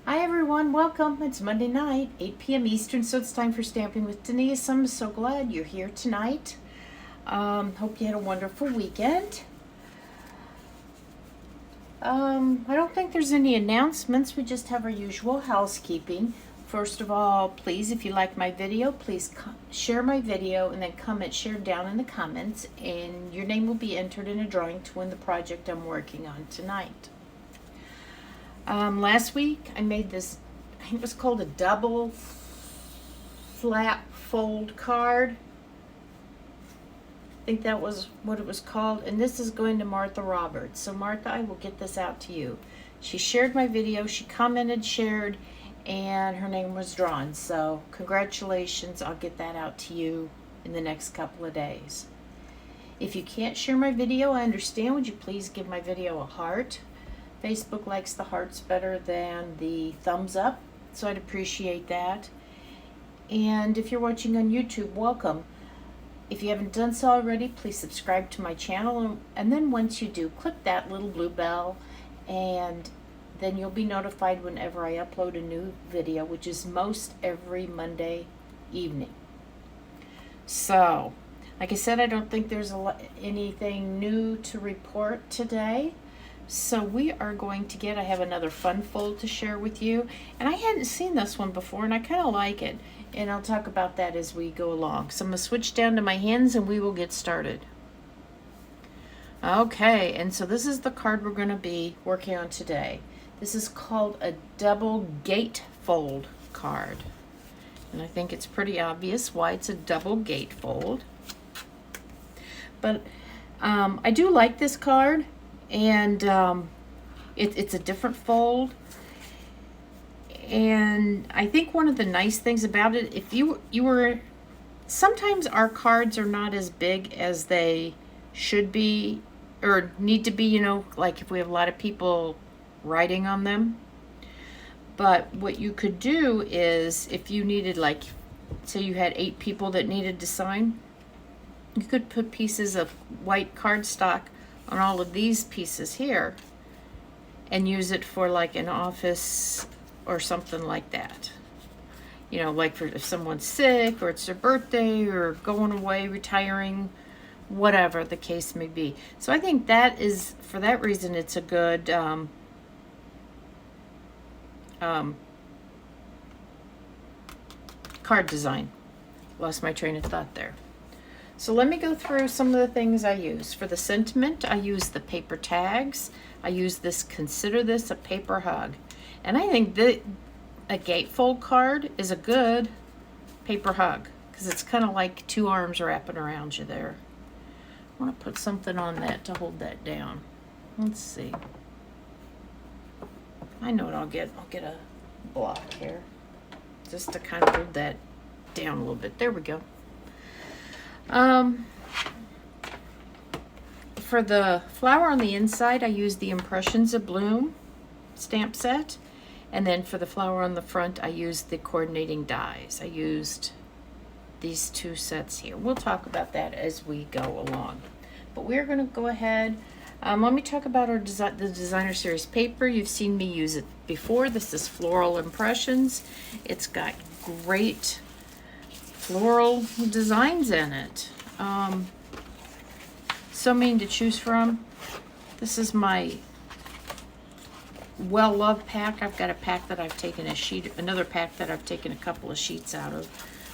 Hi everyone, welcome. It's Monday night, 8 p.m. Eastern, so it's time for Stamping with Denise. I'm so glad you're here tonight. Hope you had a wonderful weekend. I don't think there's any announcements. We just have our usual housekeeping. First of all, please, if you like my video, please share my video and then comment share down in the comments, and your name will be entered in a drawing to win the project I'm working on tonight. Last week I made this, I think it was called a double flap fold card. I think that was what it was called, and this is going to Martha Roberts. So Martha, I will get this out to you. She shared my video, she commented, shared, and her name was drawn. So congratulations, I'll get that out to you in the next couple of days. If you can't share my video, I understand. Would you please give my video a heart? Facebook likes the hearts better than the thumbs up, so I'd appreciate that. And if you're watching on YouTube, welcome. If you haven't done so already, please subscribe to my channel, and then once you do, click that little blue bell, and then you'll be notified whenever I upload a new video, which is most every Monday evening. So, like I said, I don't think there's anything new to report today. So we are going to I have another fun fold to share with you, and I hadn't seen this one before, and I kind of like it, and I'll talk about that as we go along. So I'm going to switch down to my hands and we will get started. Okay, and so this is the card we're going to be working on today. This is called a double gatefold card, and I think it's pretty obvious why it's a double gatefold. But I do like this card. And it's a different fold, and I think one of the nice things about it, if you were, sometimes our cards are not as big as they should be or need to be, you know, like if we have a lot of people writing on them. But what you could do is, if you needed, like, say you had 8 people that needed to sign, you could put pieces of white cardstock on all of these pieces here and use it for like an office or something like that. You know, like for if someone's sick or it's their birthday or going away, retiring, whatever the case may be. So I think that is, for that reason, it's a good card design. Lost my train of thought there. So let me go through some of the things I use. For the sentiment, I use the paper tags. I use this, consider this a paper hug. And I think that a gatefold card is a good paper hug, because it's kind of like 2 arms wrapping around you there. I want to put something on that to hold that down. Let's see. I know what I'll get. I'll get a block here, just to kind of hold that down a little bit. There we go. For the flower on the inside, I use the Impressions Abloom stamp set, and then for the flower on the front, I used the coordinating dies. I used these 2 sets here. We'll talk about that as we go along, but we're going to go ahead. Let me talk about our the designer series paper. You've seen me use it before. This is Floral Impressions. It's got great floral designs in it. So many to choose from. This is my well-loved pack. I've got a pack that I've taken a sheet, another pack that I've taken a couple of sheets out of.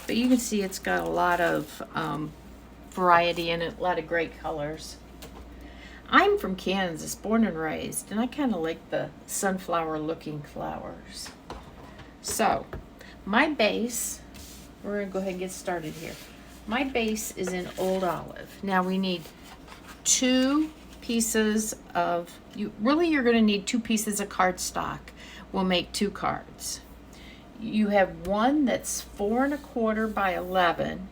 But you can see it's got a lot of variety in it, a lot of great colors. I'm from Kansas, born and raised, and I kind of like the sunflower-looking flowers. So, my base, we're going to go ahead and get started here. My base is in Old Olive. Now we need 2 pieces of, you're going to need 2 pieces of cardstock. We'll make 2 cards. You have one that's 4 1/4 by 11,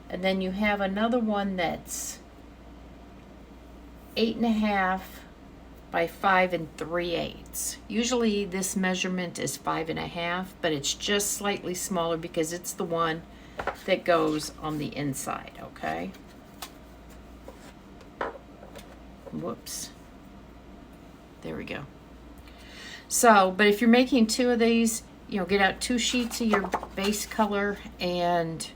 and then you have another one that's 8 1/2 by 5 3/8. Usually this measurement is 5 1/2, but it's just slightly smaller because it's the one that goes on the inside, okay? Whoops. There we go. So, but if you're making 2 of these, you know, get out 2 sheets of your base color, and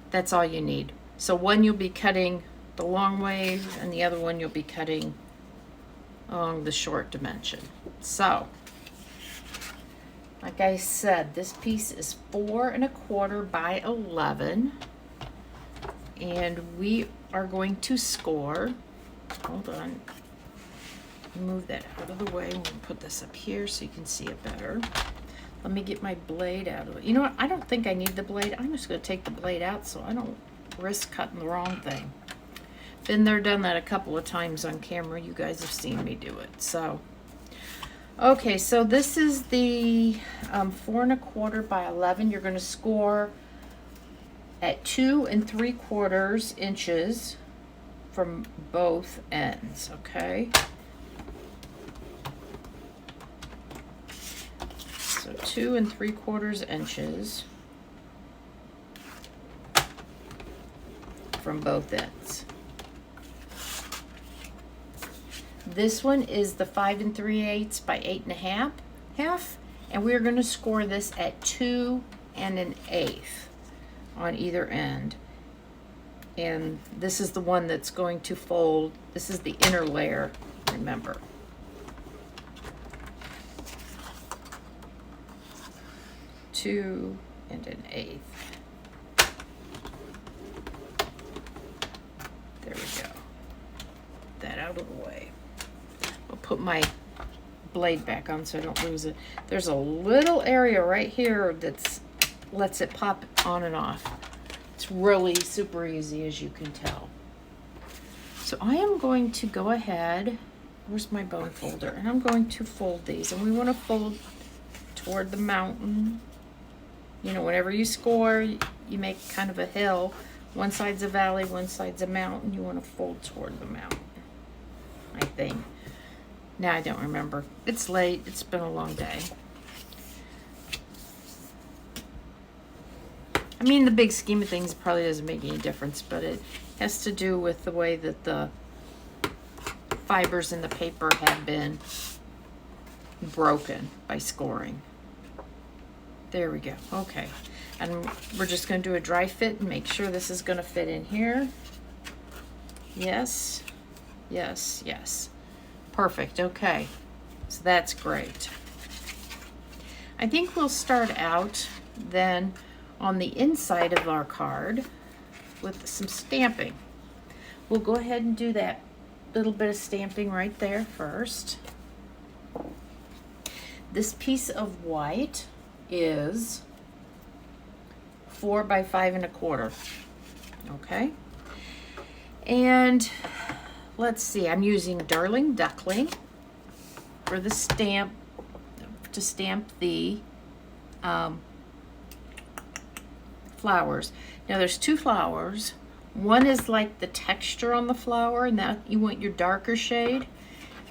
that's all you need. So one you'll be cutting the long wave, and the other one you'll be cutting along the short dimension. So, like I said, this piece is 4 1/4 by 11, and we are going to score. Hold on. Move that out of the way. I'm going to put this up here so you can see it better. Let me get my blade out of it. You know what? I don't think I need the blade. I'm just going to take the blade out so I don't risk cutting the wrong thing. Been there, done that a couple of times on camera. You guys have seen me do it. So, okay, so this is the 4 1/4 by 11. You're going to score at 2 3/4 inches from both ends, okay? So 2 3/4 inches from both ends. This one is the 5 3/8 by 8 1/2, and we're going to score this at 2 1/8 on either end. And this is the one that's going to fold. This is the inner layer, remember. Two and 1/8. There we go. That out of the way. I'll put my blade back on so I don't lose it. There's a little area right here that's lets it pop on and off. It's really super easy, as you can tell. So I am going to go ahead, where's my bone folder, and I'm going to fold these, and we want to fold toward the mountain. You know, whenever you score, you make kind of a hill. One side's a valley, one side's a mountain. You want to fold toward the mountain, I think. Now I don't remember. It's late. It's been a long day. I mean, the big scheme of things probably doesn't make any difference, but it has to do with the way that the fibers in the paper have been broken by scoring. There we go. Okay. And we're just going to do a dry fit and make sure this is going to fit in here. Yes. Yes. Yes. Perfect. Okay. So that's great. I think we'll start out then on the inside of our card with some stamping. We'll go ahead and do that little bit of stamping right there first. This piece of white is 4 by 5 1/4. Okay. And let's see, I'm using Darling Duckling for the stamp, to stamp the flowers. Now there's 2 flowers. One is like the texture on the flower, and that you want your darker shade,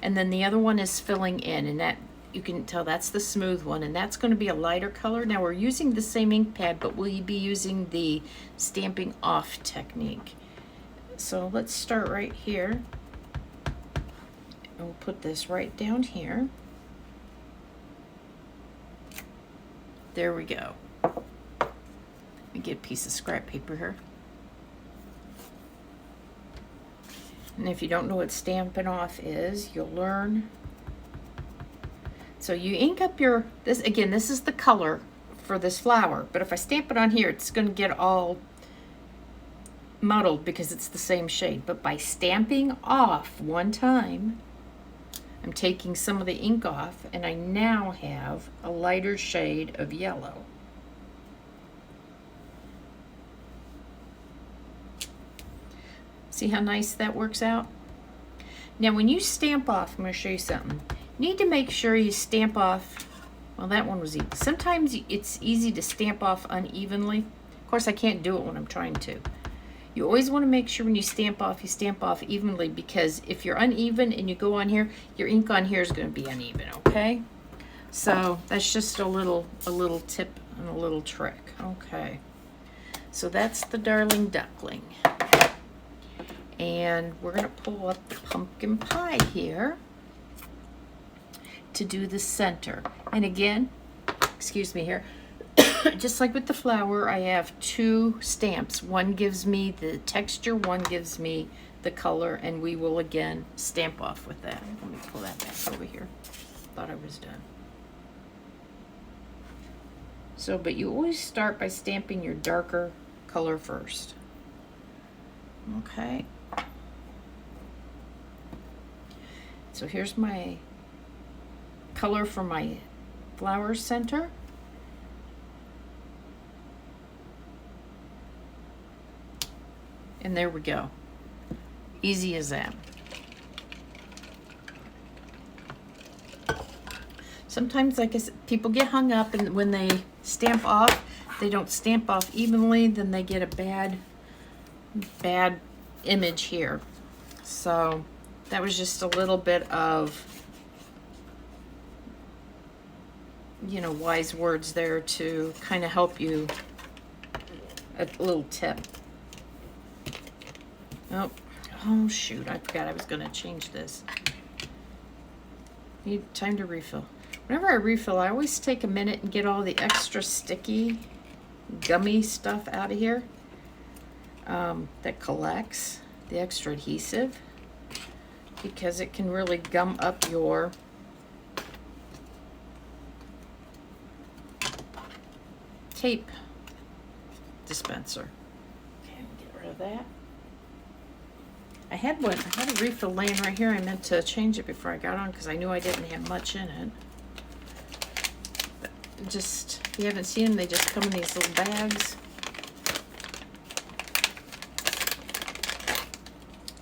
and then the other one is filling in, and that you can tell that's the smooth one, and that's going to be a lighter color. Now we're using the same ink pad, but we'll be using the stamping off technique. So let's start right here, and we'll put this right down here. There we go. Let me get a piece of scrap paper here. And if you don't know what stamping off is, you'll learn. So you ink up your, this again, this is the color for this flower, but if I stamp it on here, it's going to get all muddled because it's the same shade. But by stamping off one time, I'm taking some of the ink off, and I now have a lighter shade of yellow. See how nice that works out? Now when you stamp off, I'm going to show you something. You need to make sure you stamp off, well, that one was even. Sometimes it's easy to stamp off unevenly. Of course, I can't do it when I'm trying to. You always want to make sure when you stamp off evenly, because if you're uneven and you go on here, your ink on here is going to be uneven, okay? So that's just a little tip and a little trick. Okay. So that's the Darling Duckling. And we're going to pull up the pumpkin pie here. to do the center. And again, excuse me here, just like with the flower, I have two stamps. One gives me the texture, one gives me the color, and we will again stamp off with that. Let me pull that back over here. Thought I was done. So, but you always start by stamping your darker color first. Okay. So here's my color for my flower center. And there we go. Easy as that. Sometimes, like I said, people get hung up, and when they stamp off, they don't stamp off evenly, then they get a bad image here. So that was just a little bit of, you know, wise words there to kind of help you. A little tip. Oh shoot, I forgot I was going to change this. Need time to refill. Whenever I refill, I always take a minute and get all the extra sticky, gummy stuff out of here that collects, the extra adhesive, because it can really gum up your tape dispenser. Okay, get rid of that. I had a refill laying right here. I meant to change it before I got on because I knew I didn't have much in it. But just, if you haven't seen them, they just come in these little bags.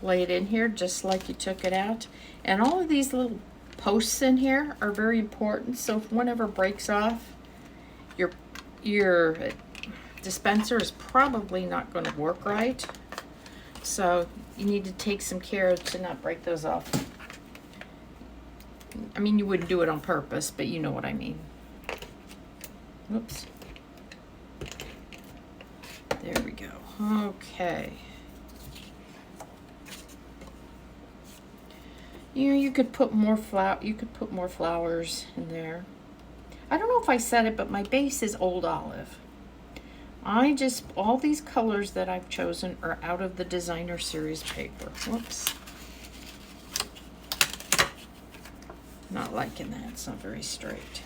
Lay it in here just like you took it out. And all of these little posts in here are very important. So if one ever breaks off, your dispenser is probably not going to work right. So you need to take some care to not break those off. I mean, you wouldn't do it on purpose, but you know what I mean. Whoops. There we go. Okay. You know, you could put more flowers in there. I don't know if I said it, but my base is Old Olive. All these colors that I've chosen are out of the designer series paper. Whoops. Not liking that, it's not very straight.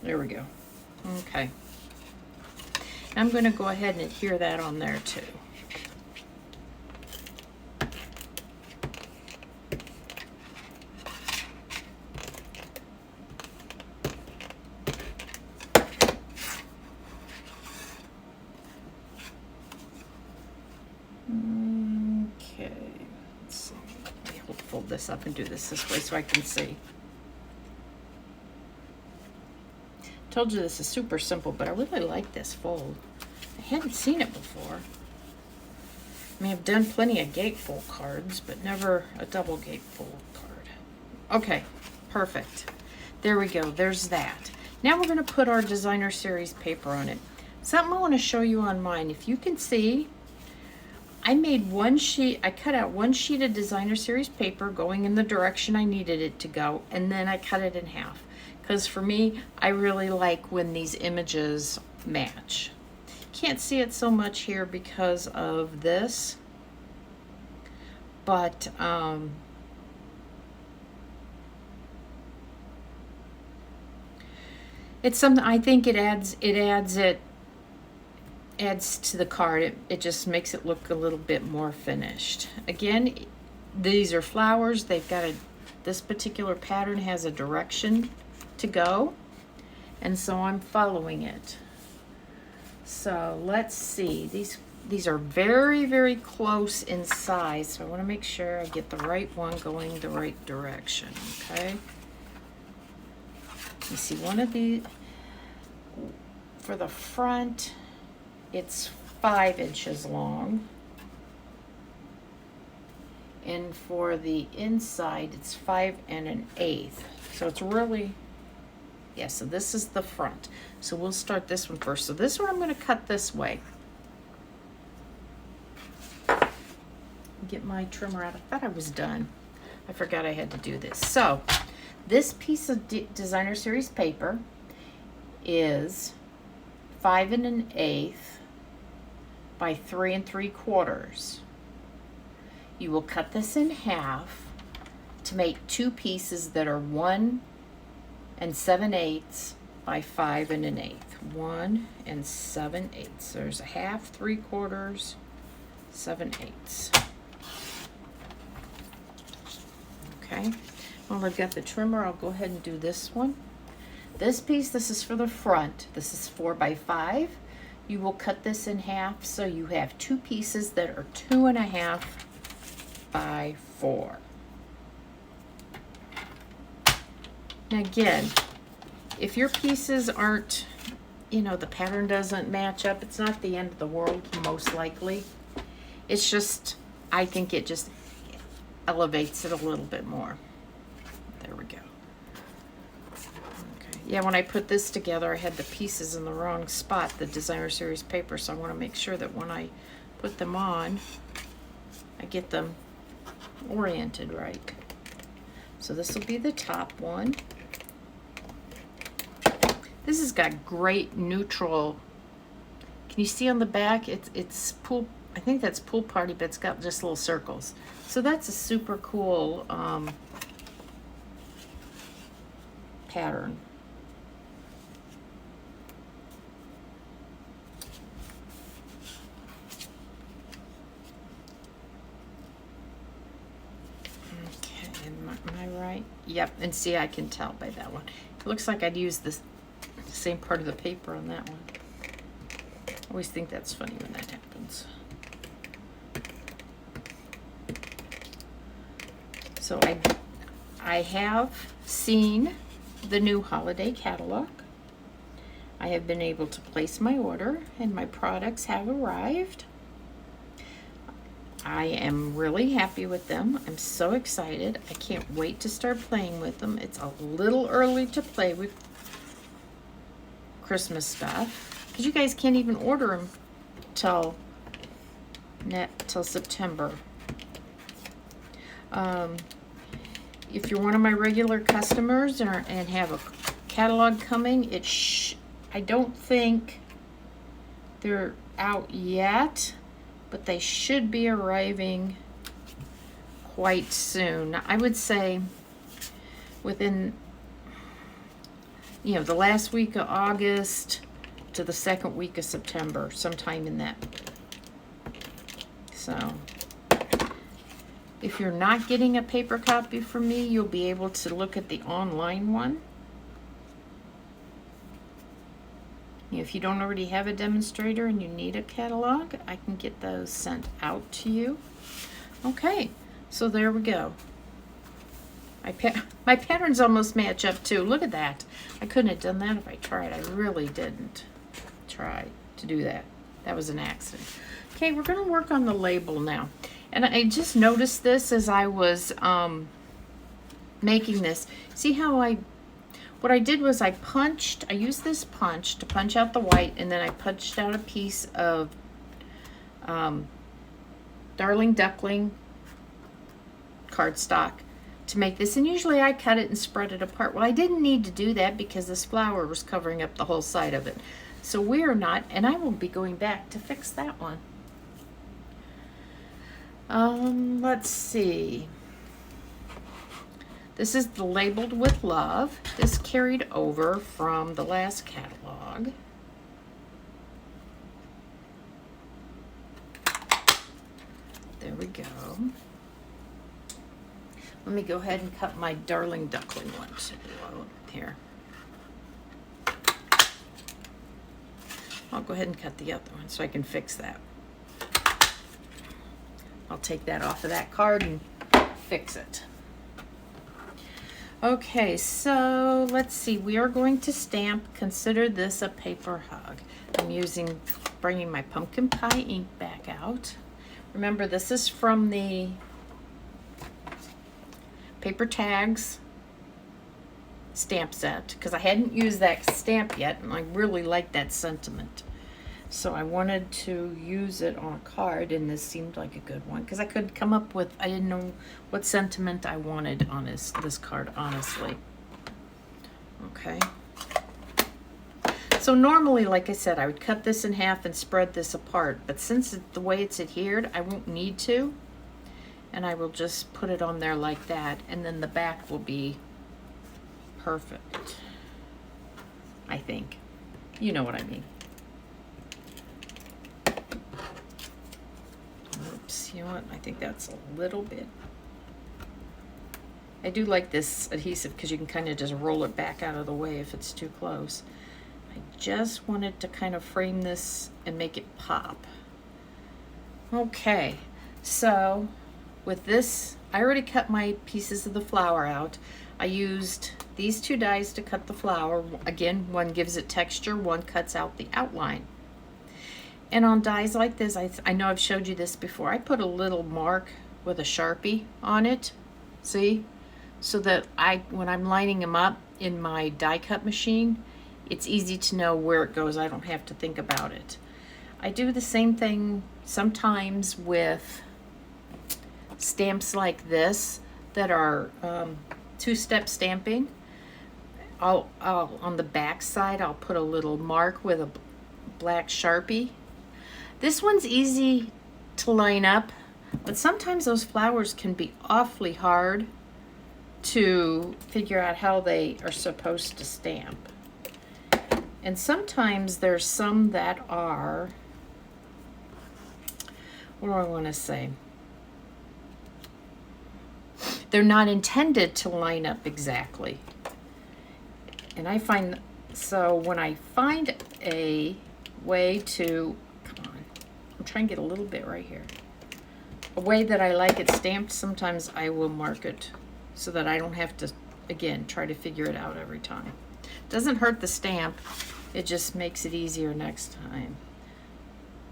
There we go. Okay. I'm going to go ahead and adhere that on there too. Okay. Let's see. Let me fold this up and do this way so I can see. Told you this is super simple, but I really like this fold. I hadn't seen it before. I mean, I've done plenty of gatefold cards, but never a double gatefold card. Okay, perfect. There we go, there's that. Now we're gonna put our designer series paper on it. Something I wanna show you on mine. If you can see, I made one sheet, I cut out one sheet of designer series paper going in the direction I needed it to go, and then I cut it in half. Because for me, I really like when these images match. Can't see it so much here because of this, but it's something I think it adds to the card. It just makes it look a little bit more finished. Again, these are flowers. They've got this particular pattern has a direction to go, and so I'm following it. So let's see, these are very, very close in size, so I want to make sure I get the right one going the right direction. Okay, you see one of these for the front, it's 5 inches long, and for the inside it's 5 1/8, so it's really Yeah, so this is the front. So we'll start this one first. So this one I'm going to cut this way. Get my trimmer out. I thought I was done. I forgot I had to do this. So this piece of Designer Series paper is 5 1/8 by 3 3/4. You will cut this in half to make two pieces that are 1 7/8 by 5 1/8. 1 7/8. There's a half, 3/4, 7/8. Okay. Well, I've got the trimmer. I'll go ahead and do this one. This piece, this is for the front. This is 4 by 5. You will cut this in half so you have two pieces that are 2 1/2 by 4. Now again, if your pieces aren't, you know, the pattern doesn't match up, it's not the end of the world, most likely. It's just, I think it just elevates it a little bit more. There we go. Okay. Yeah, when I put this together, I had the pieces in the wrong spot, the Designer Series paper, so I want to make sure that when I put them on, I get them oriented right. So this will be the top one. This has got great neutral. Can you see on the back? It's pool. I think that's pool party, but it's got just little circles. So that's a super cool pattern. Okay, am I right? Yep, and see, I can tell by that one. It looks like I'd use this same part of the paper on that one. I always think that's funny when that happens. So I have seen the new holiday catalog. I have been able to place my order and my products have arrived. I am really happy with them. I'm so excited. I can't wait to start playing with them. It's a little early to play with Christmas stuff because you guys can't even order them till September. If you're one of my regular customers and have a catalog coming, I don't think they're out yet, but they should be arriving quite soon. I would say within, you know, the last week of August to the second week of September, sometime in that. So if you're not getting a paper copy from me, you'll be able to look at the online one. If you don't already have a demonstrator and you need a catalog, I can get those sent out to you. Okay, so there we go. My patterns almost match up too. Look at that. I couldn't have done that if I tried. I really didn't try to do that. That was an accident. Okay, we're going to work on the label now. And I just noticed this as I was making this. See how what I did was I used this punch to punch out the white, and then I punched out a piece of Darling Duckling cardstock to make this. And usually I cut it and spread it apart. Well, I didn't need to do that because this flower was covering up the whole side of it. So we are not, and I will be going back to fix that one. Let's see. This is the Labeled with Love. This carried over from the last catalog. There we go. Let me go ahead and cut my Darling Duckling one too. Here. I'll go ahead and cut the other one so I can fix that. I'll take that off of that card and fix it. Okay, so let's see. We are going to stamp Consider This a Paper Hug. I'm bringing my pumpkin pie ink back out. Remember, this is from the Paper Tags stamp set because I hadn't used that stamp yet, and I really like that sentiment. So I wanted to use it on a card, and this seemed like a good one because I could come up with, I didn't know what sentiment I wanted on this card, honestly. Okay. So normally, like I said, I would cut this in half and spread this apart, but since the way it's adhered, I won't need to. And I will just put it on there like that, and then the back will be perfect, I think. You know what I mean. Oops, you know what? I think that's a little bit. I do like this adhesive because you can kind of just roll it back out of the way if it's too close. I just wanted to kind of frame this and make it pop. Okay, so with this, I already cut my pieces of the flower out. I used these two dies to cut the flower. Again, one gives it texture, one cuts out the outline. And on dies like this, I know I've showed you this before, I put a little mark with a Sharpie on it, see? So that when I'm lining them up in my die cut machine, it's easy to know where it goes. I don't have to think about it. I do the same thing sometimes with stamps like this that are two-step stamping. I'll on the back side, I'll put a little mark with a black Sharpie. This one's easy to line up, but sometimes those flowers can be awfully hard to figure out how they are supposed to stamp. And sometimes there's some that are, what do I want to say? They're not intended to line up exactly. And I find, so when I find a way to, come on, I'm trying to get a little bit right here. A way that I like it stamped, sometimes I will mark it so that I don't have to, again, try to figure it out every time. Doesn't hurt the stamp, it just makes it easier next time.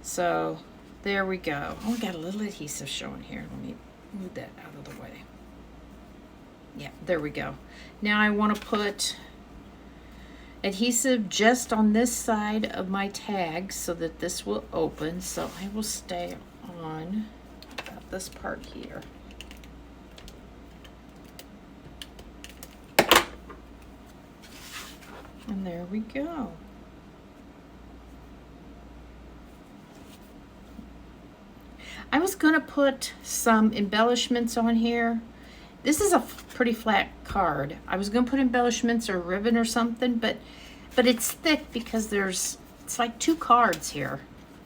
So there we go. Oh, we got a little adhesive showing here. Let me move that out of the way. Yeah, there we go. Now I want to put adhesive just on this side of my tag so that this will open. So I will stay on about this part here. And there we go. I was going to put some embellishments on here. This is a pretty flat card. I was going to put embellishments or ribbon or something, but it's thick because it's like two cards here.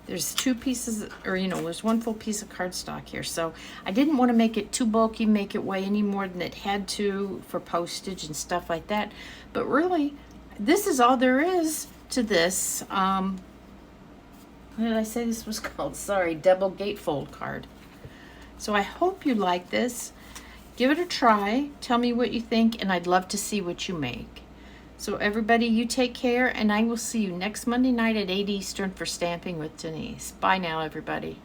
There's two pieces, or there's one full piece of cardstock here. So I didn't want to make it too bulky, make it weigh any more than it had to for postage and stuff like that. But really, this is all there is to this. What did I say this was called? Sorry, double gatefold card. So I hope you like this. Give it a try. Tell me what you think, and I'd love to see what you make. So everybody, you take care, and I will see you next Monday night at 8 Eastern for Stamping with Denise. Bye now, everybody.